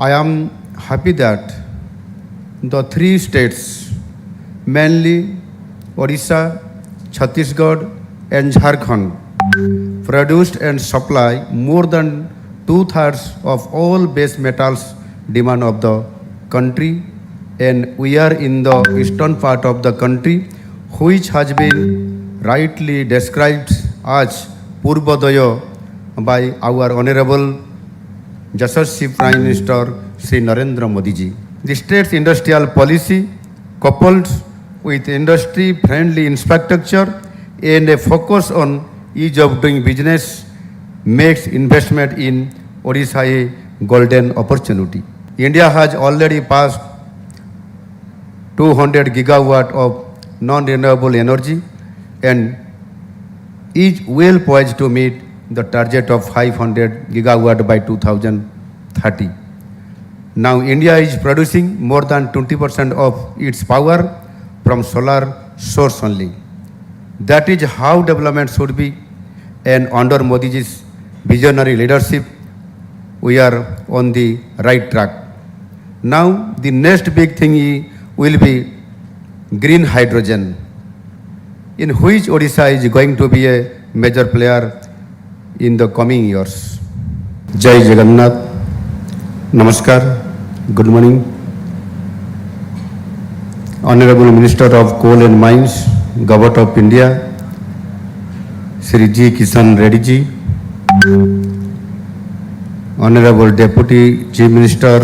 I am happy that the three states, mainly Odisha, Chhattisgarh, and Jharkhand, produced and supply more than two-thirds of all base metals demand of the country, and we are in the eastern part of the country, which has been rightly described as Purvodaya by our Honorable Yashasvi Prime Minister Sri Narendra Modi ji. The state's industrial policy, coupled with industry-friendly infrastructure and a focus on ease of doing business, makes investment in Odisha a golden opportunity. India has already passed 200 gigawatt of non-renewable energy and is well poised to meet the target of 500 gigawatt by 2030. Now India is producing more than 20% of its power from solar source only. That is how development should be, and under Modi ji's visionary leadership, we are on the right track. Now the next big thing will be green hydrogen, in which Odisha is going to be a major player in the coming years. Jai Jagannath. Namaskar. Good morning. Honorable Minister of Coal and Mines, Government of India, Shri G. Kishan Reddy ji, Honorable Deputy Chief Minister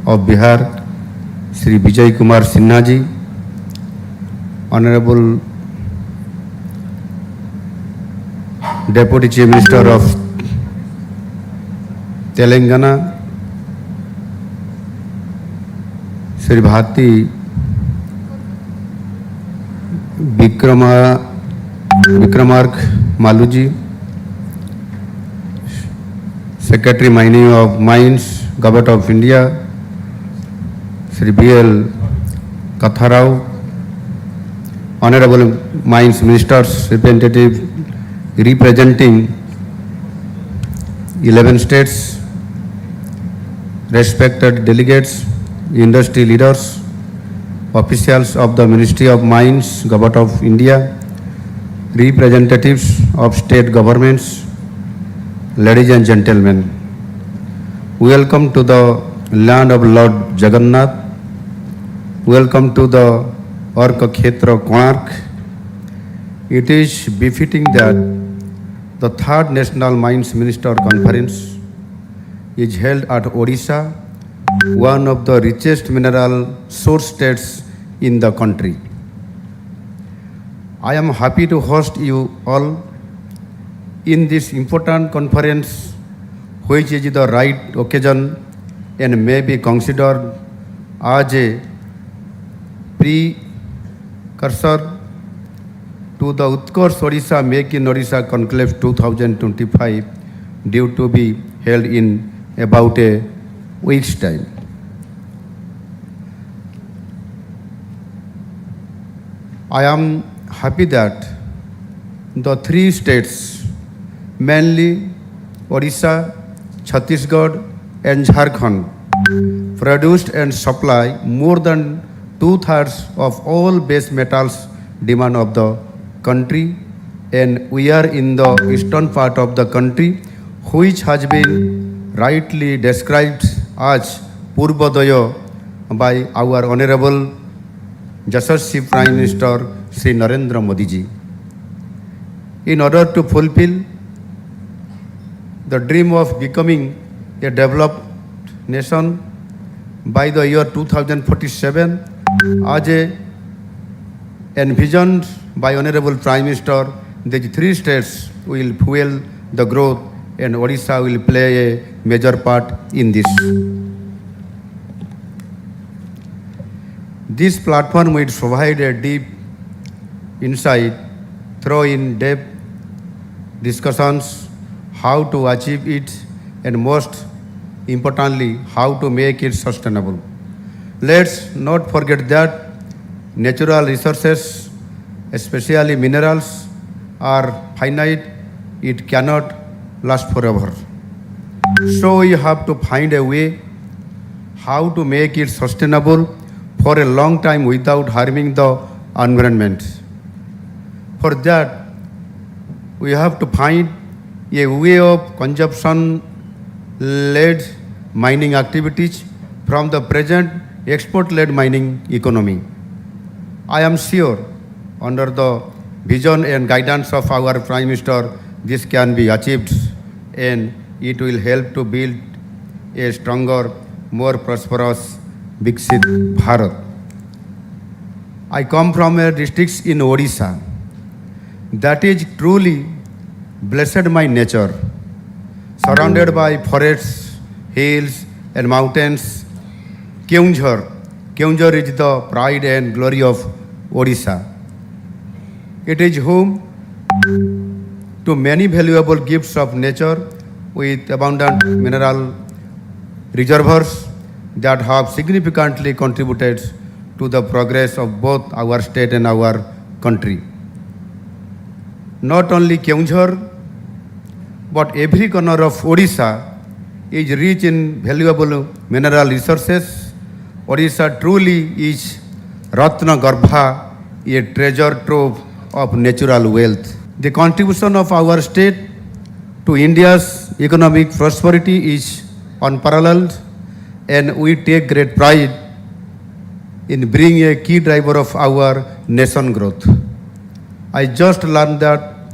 of Bihar, Shri Vijay Kumar Sinha ji, Honorable Deputy Chief Minister of Telangana, Shri Bhati Vikramark Maluji, Secretary Mining of Mines, Government of India, Shri B.L. Katharao, Honorable Mines Ministers representative representing 11 states, respected delegates, industry leaders, officials of the Ministry of Mines, Government of India, representatives of state governments, ladies and gentlemen, welcome to the land of Lord Jagannath. Welcome to the Arka Khetra Konark. It is befitting that the third National Mines Minister Conference is held at Odisha, one of the richest mineral source states in the country. I am happy to host you all in this important conference, which is the right occasion and may be considered as a precursor to the Utkarsh Odisha Make in Odisha Conclave 2025, due to be held in about a week's time. I am happy that the three states, mainly Odisha, Chhattisgarh, and Jharkhand, produced and supply more than two-thirds of all base metals demand of the country, and we are in the eastern part of the country, which has been rightly described as Purvodaya by our Honorable Yashasvi Prime Minister Sri Narendra Modi ji. In order to fulfill the dream of becoming a developed nation by the year 2047, as envisioned by Honorable Prime Minister, these three states will fuel the growth and Odisha will play a major part in this. This platform will provide a deep insight through in-depth discussions how to achieve it and most importantly how to make it sustainable. Let's not forget that natural resources, especially minerals, are finite. It cannot last forever. So we have to find a way how to make it sustainable for a long time without harming the environment. For that, we have to find a way of consumption-led mining activities from the present export-led mining economy. I am sure under the vision and guidance of our Prime Minister, this can be achieved and it will help to build a stronger, more prosperous, Viksit Bharat. I come from a district in Odisha that is truly blessed by nature, surrounded by forests, hills, and mountains. Keonjhar is the pride and glory of Odisha. It is home to many valuable gifts of nature with abundant mineral reservoirs that have significantly contributed to the progress of both our state and our country. Not only Keonjhar, but every corner of Odisha is rich in valuable mineral resources. Odisha truly is Ratna Garbha, a treasure trove of natural wealth. The contribution of our state to India's economic prosperity is unparalleled, and we take great pride in being a key driver of our nation growth. I just learned that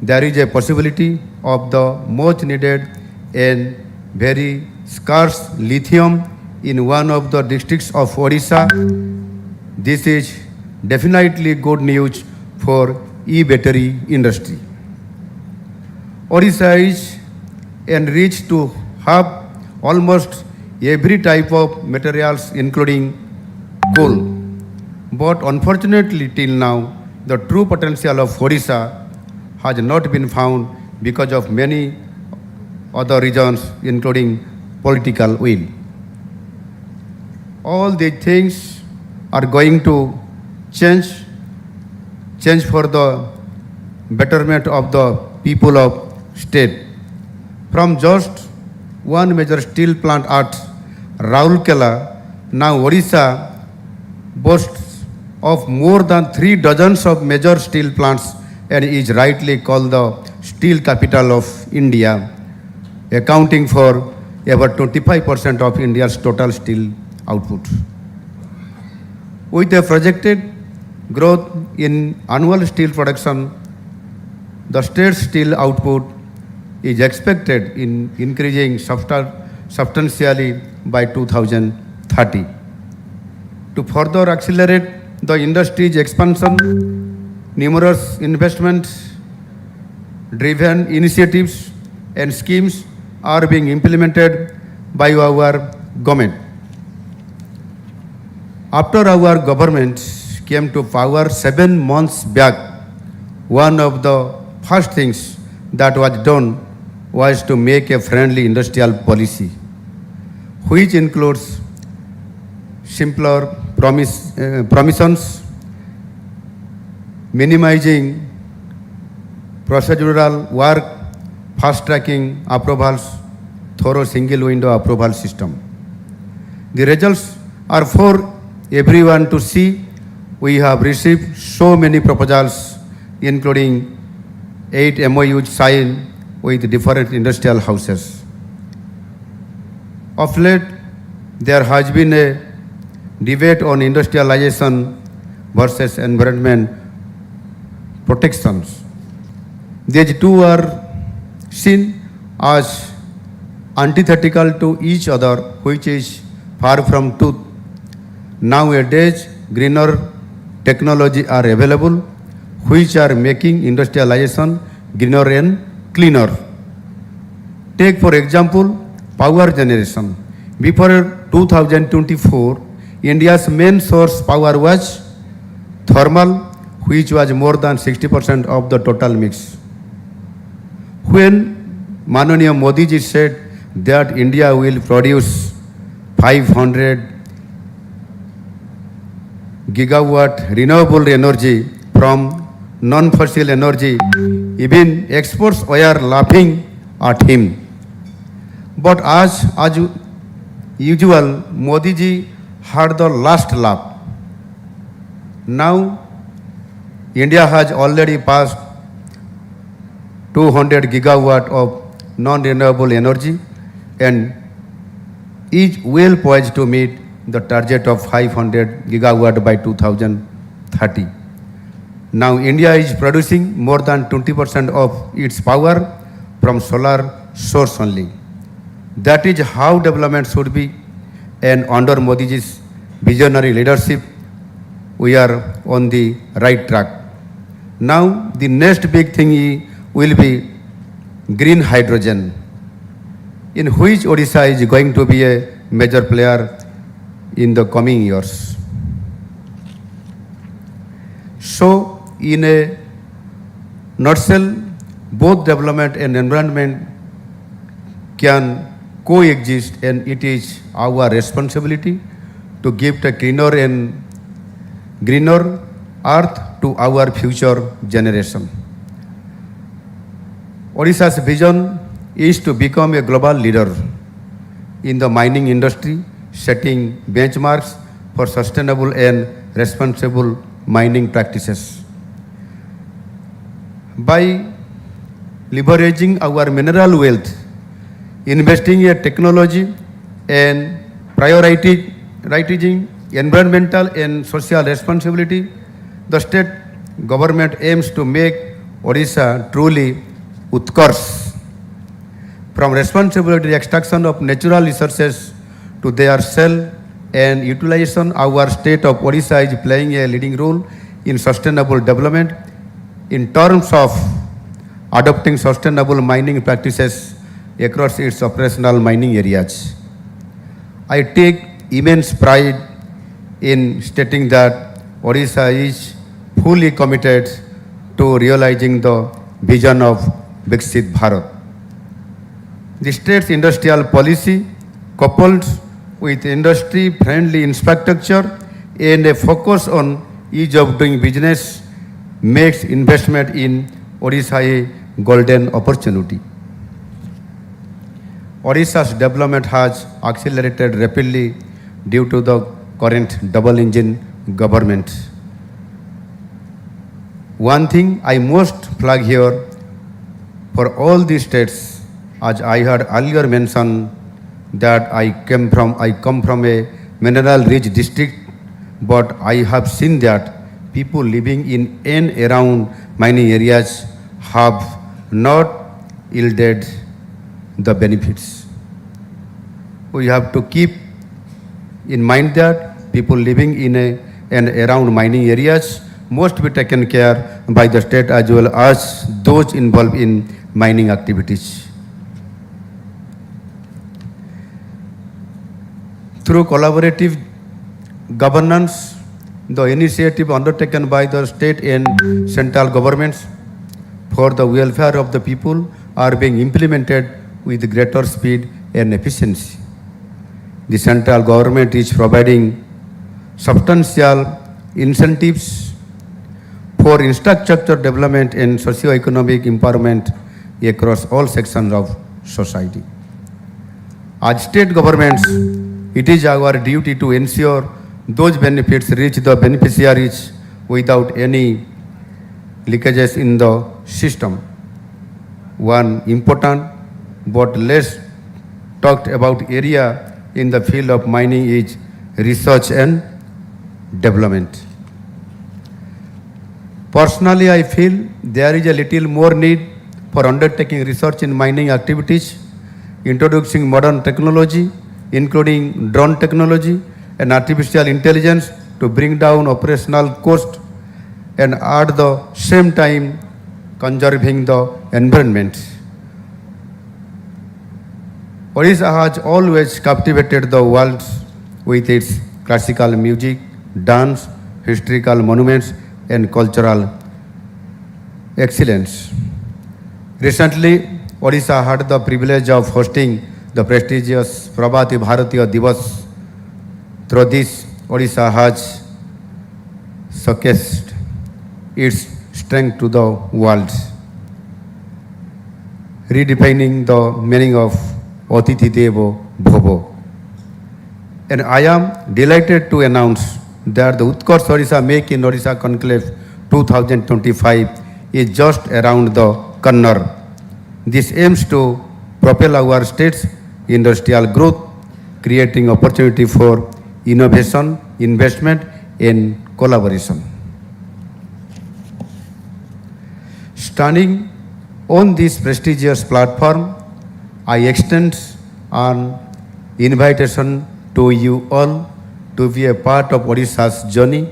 there is a possibility of the much needed and very scarce lithium in one of the districts of Odisha. This is definitely good news for e-battery industry. Odisha is enriched to have almost every type of materials including coal. But unfortunately till now, the true potential of Odisha has not been found because of many other reasons including political will. All these things are going to change for the betterment of the people of state. From just one major steel plant at Raulkela, now Odisha boasts of more than 3 dozens of major steel plants and is rightly called the steel capital of India, accounting for about 25% of India's total steel output. With a projected growth in annual steel production, the state's steel output is expected in increasing substantially by 2030. To further accelerate the industry's expansion, numerous investment-driven initiatives and schemes are being implemented by our government. After our government came to power 7 months back, one of the first things that was done was to make a friendly industrial policy, which includes simpler provisions, minimizing procedural work, fast-tracking approvals, thorough single-window approval system. The results are for everyone to see. We have received so many proposals, including 8 MOUs signed with different industrial houses. Of late, there has been a debate on industrialization versus environment protections. These two are seen as antithetical to each other, which is far from truth. Nowadays, greener technology are available, which are making industrialization greener and cleaner. Take for example, power generation. Before 2024, India's main source power was thermal, which was more than 60% of the total mix. When Mananiya Modi ji said that India will produce 500 gigawatt renewable energy from non-fossil energy, even experts were laughing at him. But as usual, Modi ji had the last laugh. Now, India has already passed 200 gigawatt of non-renewable energy and is well poised to meet the target of 500 gigawatt by 2030. Now India is producing more than 20% of its power from solar source only. That is how development should be, and under Modi's visionary leadership, we are on the right track. Now the next big thing will be green hydrogen, in which Odisha is going to be a major player in the coming years. So, in a nutshell, both development and environment can coexist, and it is our responsibility to give a cleaner and greener earth to our future generation. Odisha's vision is to become a global leader in the mining industry, setting benchmarks for sustainable and responsible mining practices. By leveraging our mineral wealth, investing in technology, and prioritizing environmental and social responsibility, the state government aims to make Odisha truly Utkarsh. From responsibility extraction of natural resources to their sale and utilization, our state of Odisha is playing a leading role in sustainable development in terms of adopting sustainable mining practices across its operational mining areas. I take immense pride in stating that Odisha is fully committed to realizing the vision of Viksit Bharat. The state's industrial policy, coupled with industry-friendly infrastructure and a focus on ease of doing business, makes investment in Odisha a golden opportunity. Odisha's development has accelerated rapidly due to the current double-engine government. One thing I must flag here for all these states, as I had earlier mentioned, that I come from a mineral-rich district, but I have seen that people living in and around mining areas have not yielded the benefits. We have to keep in mind that people living in and around mining areas must be taken care by the state as well as those involved in mining activities. Through collaborative governance, the initiative undertaken by the state and central governments for the welfare of the people are being implemented with greater speed and efficiency. The central government is providing substantial incentives for infrastructure development and socio-economic empowerment across all sections of society. As state governments, it is our duty to ensure those benefits reach the beneficiaries without any leakages in the system. One important but less talked about area in the field of mining is research and development. Personally, I feel there is a little more need for undertaking research in mining activities, introducing modern technology, including drone technology and artificial intelligence to bring down operational cost and at the same time conserving the environment. Odisha has always captivated the world with its classical music, dance, historical monuments, and cultural excellence. Recently, Odisha had the privilege of hosting the prestigious Prabhati Bharatiya Divas. Through this, Odisha has showcased its strength to the world, redefining the meaning of Atiti Devo Bhavo. And I am delighted to announce that the Utkarsh Odisha Make in Odisha Conclave 2025 is just around the corner. This aims to propel our state's industrial growth, creating opportunity for innovation, investment, and collaboration. Standing on this prestigious platform, I extend an invitation to you all to be a part of Odisha's journey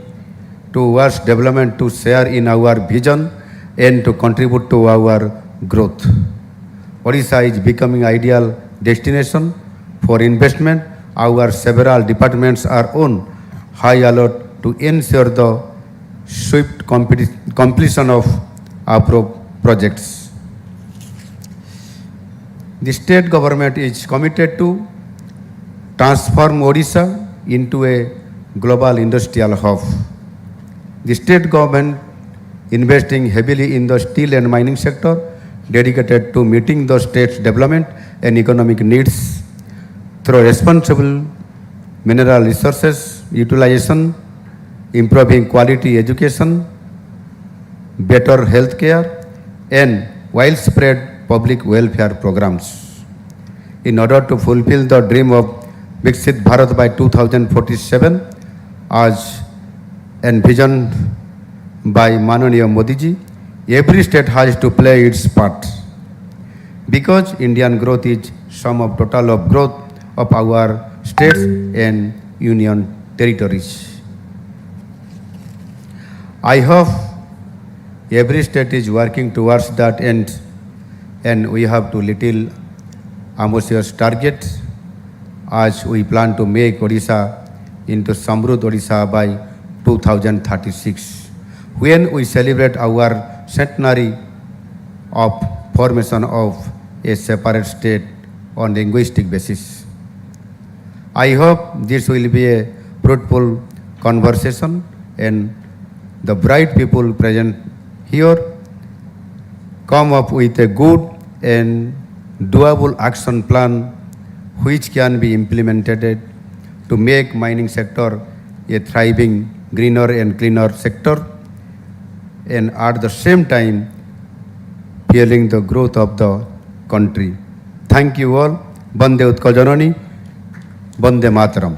towards development, to share in our vision and to contribute to our growth. Odisha is becoming ideal destination for investment. Our several departments are on high alert to ensure the swift completion of our projects. The state government is committed to transform Odisha into a global industrial hub. The state government investing heavily in the steel and mining sector, dedicated to meeting the state's development and economic needs through responsible mineral resources utilization, improving quality education, better health care, and widespread public welfare programs. In order to fulfill the dream of Viksit Bharat by 2047, as envisioned by Mananiya Modi ji, every state has to play its part. Because Indian growth is sum of total of growth of our states and union territories. I hope every state is working towards that end, and we have to little ambitious target as we plan to make Odisha into Samruddh Odisha by 2036, when we celebrate our centenary of formation of a separate state on linguistic basis. I hope this will be a fruitful conversation, and the bright people present here come up with a good and doable action plan which can be implemented to make mining sector a thriving, greener and cleaner sector, and at the same time fueling the growth of the country. Thank you all. Bande Utkal Janani, Bande Mataram.